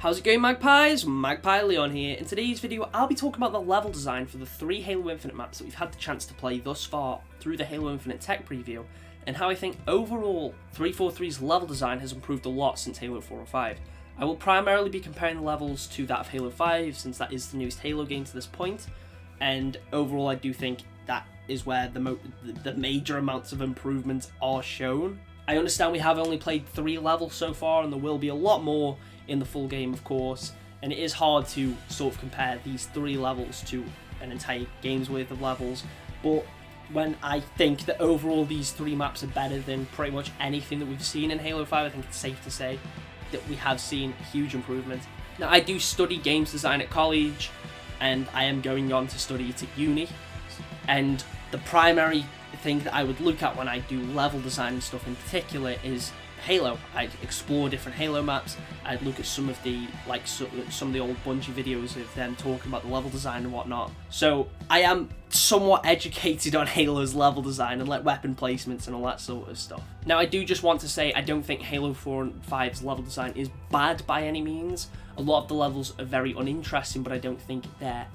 How's it going, Magpies? Magpie Leon here. In today's video, I'll be talking about the level design for the 3 Halo Infinite maps that we've had the chance to play thus far through the Halo Infinite tech preview, and how I think overall 343's level design has improved a lot since Halo 4 or 5. I will primarily be comparing the levels to that of Halo 5, since that is the newest Halo game to this point, and overall I do think that is where the major amounts of improvements are shown. I understand we have only played 3 levels so far, and there will be a lot more in the full game, of course, and it is hard to sort of compare these 3 levels to an entire game's worth of levels, but when I think that overall these 3 maps are better than pretty much anything that we've seen in Halo 5, I think it's safe to say that we have seen a huge improvement. Now, I do study games design at college, and I am going on to study it at uni, and the primary thing that I would look at when I do level design and stuff in particular is Halo. I'd explore different Halo maps. I'd look at some of the some of the old Bungie videos of them talking about the level design and whatnot. So I am somewhat educated on Halo's level design and like weapon placements and all that sort of stuff. Now, I do just want to say I don't think Halo 4 and 5's level design is bad by any means. A lot of the levels are very uninteresting, but I don't think they're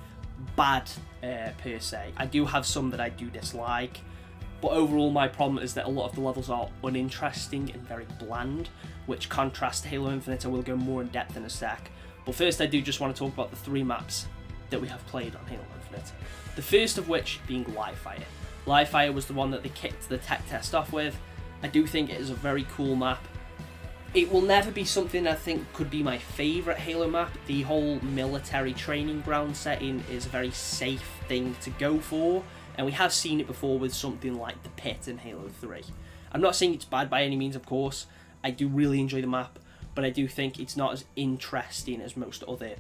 bad per se. I do have some that I do dislike. But overall, my problem is that a lot of the levels are uninteresting and very bland, which contrasts to Halo Infinite, and we'll go more in depth in a sec. But first, I do just want to talk about the 3 maps that we have played on Halo Infinite. The first of which being Livefire. Livefire was the one that they kicked the tech test off with. I do think it is a very cool map. It will never be something I think could be my favourite Halo map. The whole military training ground setting is a very safe thing to go for, and we have seen it before with something like the Pit in Halo 3. I'm not saying it's bad by any means, of course. I do really enjoy the map, but I do think it's not as interesting as most other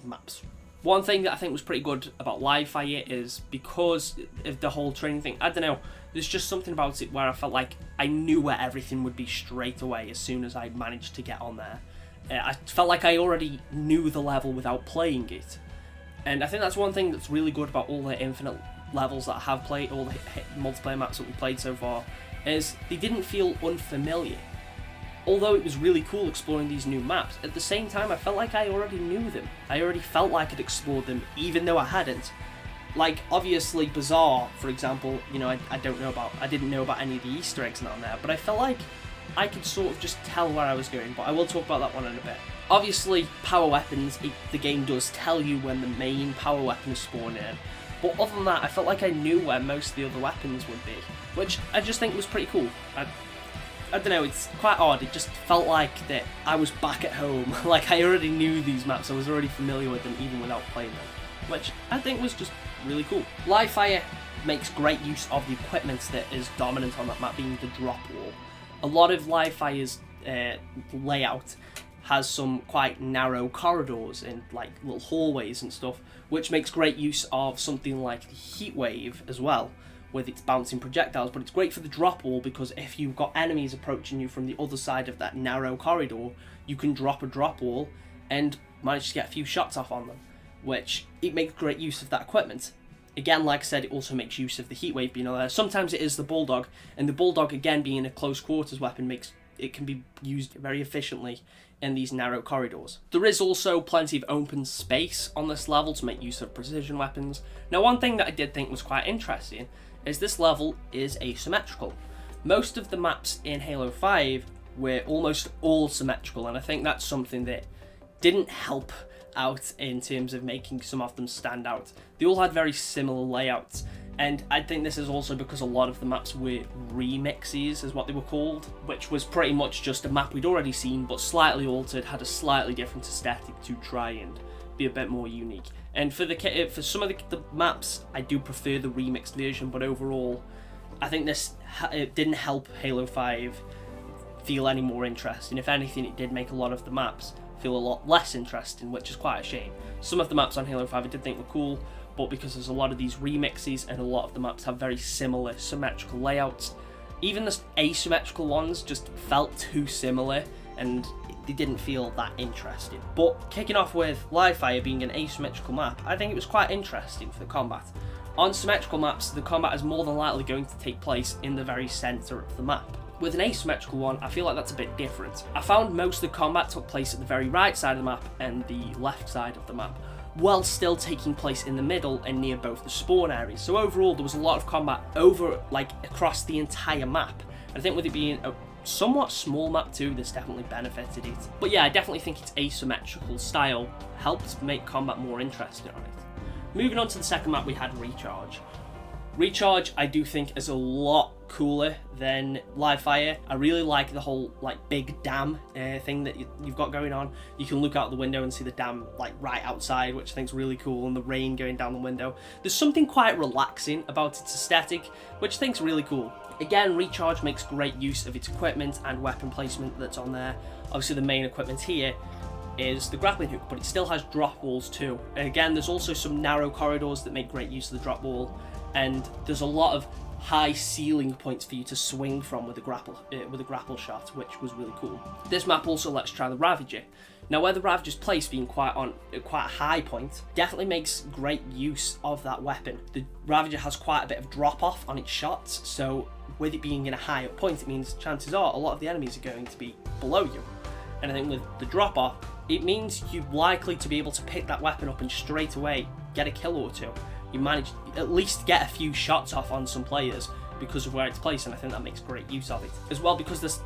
maps. One thing that I think was pretty good about Livefire is because of the whole training thing, I don't know, there's just something about it where I felt like I knew where everything would be straight away as soon as I managed to get on there. I felt like I already knew the level without playing it. And I think that's one thing that's really good about all the Infinite levels that I have played, all the multiplayer maps that we played so far, is they didn't feel unfamiliar. Although it was really cool exploring these new maps, at the same time I felt like I already knew them. I already felt like I'd explored them, even though I hadn't. Like, obviously, Bazaar, for example, you know, I didn't know about any of the Easter eggs on there, but I felt like I could sort of just tell where I was going, but I will talk about that one in a bit. Obviously, power weapons, the game does tell you when the main power weapon is spawning in, but other than that, I felt like I knew where most of the other weapons would be, which I just think was pretty cool. I don't know, it's quite odd, it just felt like that I was back at home, like I already knew these maps, I was already familiar with them even without playing them, which I think was just really cool. Livefire makes great use of the equipment that is dominant on that map, being the drop wall. A lot of Livefire's layout has some quite narrow corridors and like little hallways and stuff, which makes great use of something like the Heatwave as well, with its bouncing projectiles. But it's great for the drop wall because if you've got enemies approaching you from the other side of that narrow corridor, you can drop a drop wall and manage to get a few shots off on them, which it makes great use of that equipment. Again, like I said, it also makes use of the Heatwave being there. Sometimes it is the Bulldog, and the Bulldog, again, being a close quarters weapon, makes it can be used very efficiently in these narrow corridors. There is also plenty of open space on this level to make use of precision weapons. Now, one thing that I did think was quite interesting is this level is asymmetrical. Most of the maps in Halo 5 were almost all symmetrical, and I think that's something that didn't help out in terms of making some of them stand out. They all had very similar layouts, and I think this is also because a lot of the maps were remixes, is what they were called, which was pretty much just a map we'd already seen but slightly altered, had a slightly different aesthetic to try and be a bit more unique. And for some of the maps, I do prefer the remixed version, but overall, I think it didn't help Halo 5 feel any more interesting. If anything, it did make a lot of the maps feel a lot less interesting, which is quite a shame. Some of the maps on Halo 5 I did think were cool, but because there's a lot of these remixes and a lot of the maps have very similar symmetrical layouts, even the asymmetrical ones just felt too similar and they didn't feel that interesting. But kicking off with Livefire being an asymmetrical map, I think it was quite interesting for the combat. On symmetrical maps, the combat is more than likely going to take place in the very centre of the map. With an asymmetrical one, I feel like that's a bit different. I found most of the combat took place at the very right side of the map and the left side of the map, while still taking place in the middle and near both the spawn areas. So overall, there was a lot of combat across the entire map. And I think with it being a somewhat small map too, this definitely benefited it. But yeah, I definitely think its asymmetrical style helped make combat more interesting on it. Moving on to the second map, we had Recharge. Recharge, I do think, is a lot cooler than Live Fire. I really like the whole big dam thing that you've got going on. You can look out the window and see the dam right outside, which I think is really cool, and the rain going down the window. There's something quite relaxing about its aesthetic, which I think is really cool. Again, Recharge makes great use of its equipment and weapon placement that's on there. Obviously, the main equipment here is the grappling hook, but it still has drop walls too. And again, there's also some narrow corridors that make great use of the drop wall, and there's a lot of high ceiling points for you to swing from with a grapple shot, which was really cool. This map also lets try the Ravager. Now, where the Ravager's place being quite a high point, definitely makes great use of that weapon. The Ravager has quite a bit of drop off on its shots, so with it being in a high up point, it means chances are a lot of the enemies are going to be below you. And I think with the drop off, it means you're likely to be able to pick that weapon up and straight away get a kill or two. You manage at least get a few shots off on some players because of where it's placed, and I think that makes great use of it as well, because this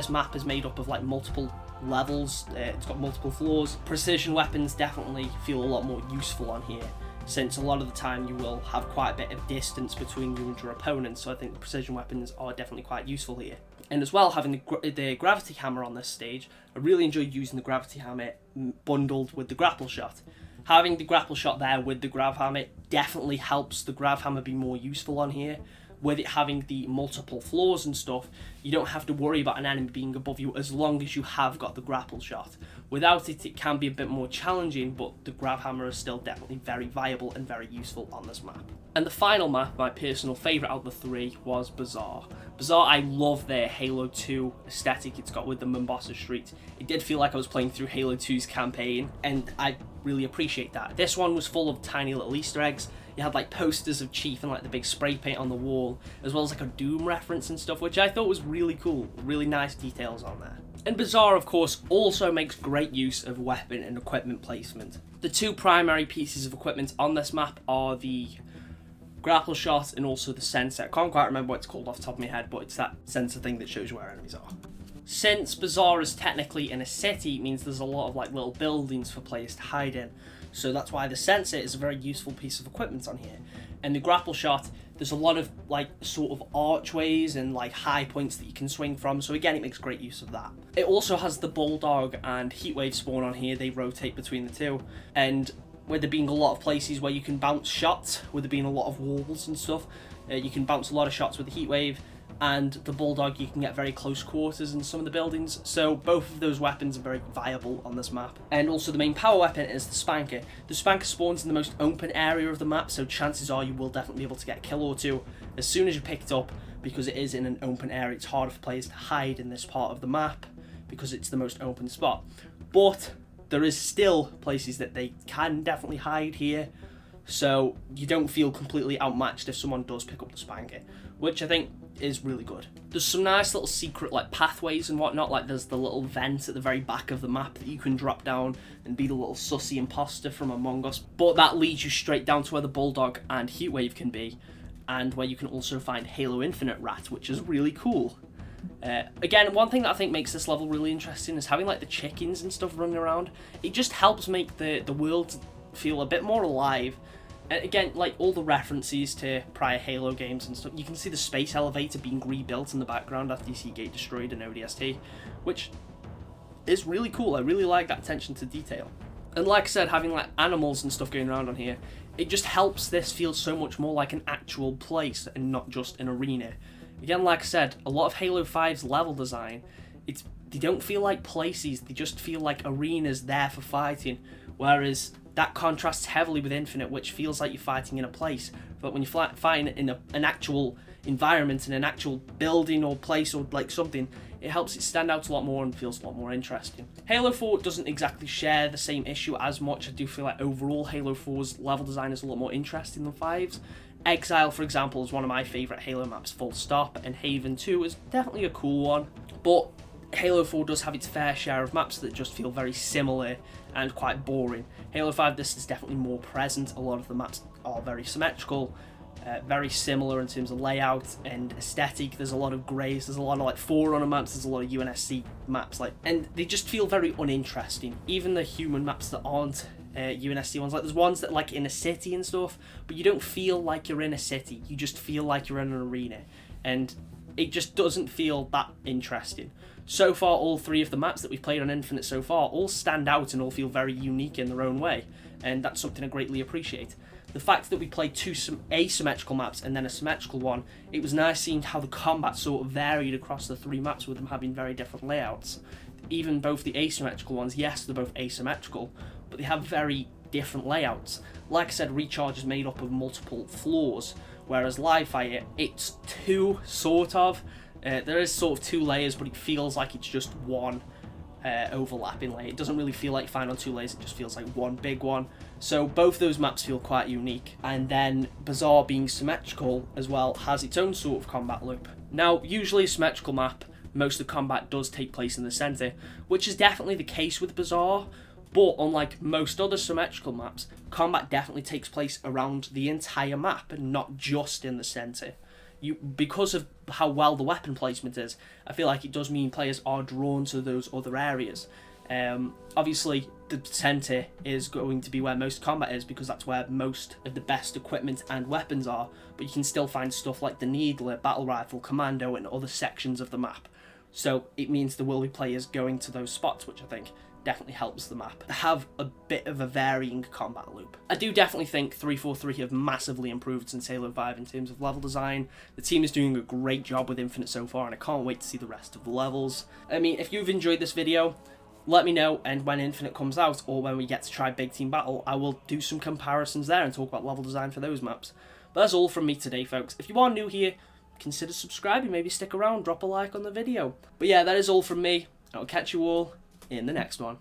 map is made up of multiple levels. It's got multiple floors. Precision weapons definitely feel a lot more useful on here, since a lot of the time you will have quite a bit of distance between you and your opponent, so I think the precision weapons are definitely quite useful here. And as well, having the gravity hammer on this stage, I really enjoyed using the gravity hammer bundled with the grapple shot. Having the grapple shot there with the grav hammer definitely helps the grav hammer be more useful on here. With it having the multiple floors and stuff, you don't have to worry about an enemy being above you as long as you have got the grapple shot. Without it, it can be a bit more challenging, but the grav hammer is still definitely very viable and very useful on this map. And the final map, my personal favourite out of the three, was Bazaar. Bazaar, I love their Halo 2 aesthetic it's got with the Mombasa Street. It did feel like I was playing through Halo 2's campaign, and I really appreciate that. This one was full of tiny little Easter eggs. You had posters of Chief and the big spray paint on the wall, as well as a Doom reference and stuff, which I thought was really cool. Really nice details on there. And Bazaar, of course, also makes great use of weapon and equipment placement. The two primary pieces of equipment on this map are the grapple shot and also the sensor. I can't quite remember what it's called off the top of my head, but it's that sensor thing that shows you where enemies are. Since Bazaar is technically in a city, it means there's a lot of little buildings for players to hide in. So that's why the sensor is a very useful piece of equipment on here. And the grapple shot, there's a lot of sort of archways and high points that you can swing from. So again, it makes great use of that. It also has the Bulldog and Heatwave spawn on here. They rotate between the two. And with there being a lot of places where you can bounce shots, with there being a lot of walls and stuff, you can bounce a lot of shots with the Heatwave. And the Bulldog, you can get very close quarters in some of the buildings, so both of those weapons are very viable on this map. And also the main power weapon is the Spanker. The Spanker spawns in the most open area of the map, so chances are you will definitely be able to get a kill or two as soon as you pick it up, because it is in an open area. It's harder for players to hide in this part of the map because it's the most open spot. But there is still places that they can definitely hide here, so you don't feel completely outmatched if someone does pick up the Spanker, which I think is really good. There's some nice little secret pathways and whatnot, there's the little vent at the very back of the map that you can drop down and be the little sussy imposter from Among Us, but that leads you straight down to where the Bulldog and Heatwave can be, and where you can also find Halo Infinite Rat, which is really cool. Again, one thing that I think makes this level really interesting is having the chickens and stuff running around. It just helps make the world feel a bit more alive. Again, all the references to prior Halo games and stuff, you can see the space elevator being rebuilt in the background after you see Gate destroyed in ODST, which is really cool. I really like that attention to detail. And like I said, having animals and stuff going around on here, it just helps this feel so much more like an actual place and not just an arena. Again, like I said, a lot of Halo 5's level design, they don't feel like places, they just feel like arenas there for fighting, whereas that contrasts heavily with Infinite, which feels like you're fighting in a place. But when you're fighting in an actual environment, in an actual building or place or something, it helps it stand out a lot more and feels a lot more interesting. Halo 4 doesn't exactly share the same issue as much. I do feel like overall Halo 4's level design is a lot more interesting than 5's. Exile, for example, is one of my favourite Halo maps, full stop, and Haven 2 is definitely a cool one. But Halo 4 does have its fair share of maps that just feel very similar and quite boring. Halo 5, this is definitely more present. A lot of the maps are very symmetrical, very similar in terms of layout and aesthetic. There's a lot of greys, there's a lot of like Forerunner maps, there's a lot of UNSC maps, and they just feel very uninteresting. Even the human maps that aren't UNSC ones, like there's ones that like in a city and stuff, but you don't feel like you're in a city, you just feel like you're in an arena, and it just doesn't feel that interesting. So far, all 3 of the maps that we've played on Infinite so far all stand out and all feel very unique in their own way, and that's something I greatly appreciate. The fact that we played 2 asymmetrical maps and then a symmetrical one, it was nice seeing how the combat sort of varied across the 3 maps with them having very different layouts. Even both the asymmetrical ones, yes, they're both asymmetrical, but they have very different layouts. Like I said, Recharge is made up of multiple floors, whereas Live Fire, it's 2 sort of. There is sort of 2 layers, but it feels like it's just one overlapping layer. It doesn't really feel like you're fine on 2 layers, it just feels like one big one. So both those maps feel quite unique. And then Bazaar, being symmetrical as well, has its own sort of combat loop. Now, usually a symmetrical map, most of the combat does take place in the centre, which is definitely the case with Bazaar, but unlike most other symmetrical maps, combat definitely takes place around the entire map and not just in the centre. Because of how well the weapon placement is, I feel like it does mean players are drawn to those other areas. Obviously, the centre is going to be where most combat is, because that's where most of the best equipment and weapons are, but you can still find stuff like the Needler, Battle Rifle, Commando, and other sections of the map. So it means there will be players going to those spots, which I think definitely helps the map have a bit of a varying combat loop. I do definitely think 343 have massively improved since Halo 5 in terms of level design. The team is doing a great job with Infinite so far, and I can't wait to see the rest of the levels. I mean, if you've enjoyed this video, let me know, and when Infinite comes out, or when we get to try Big Team Battle, I will do some comparisons there and talk about level design for those maps. But that's all from me today, folks. If you are new here, consider subscribing, maybe stick around, drop a like on the video. But yeah, that is all from me. I'll catch you all in the next one.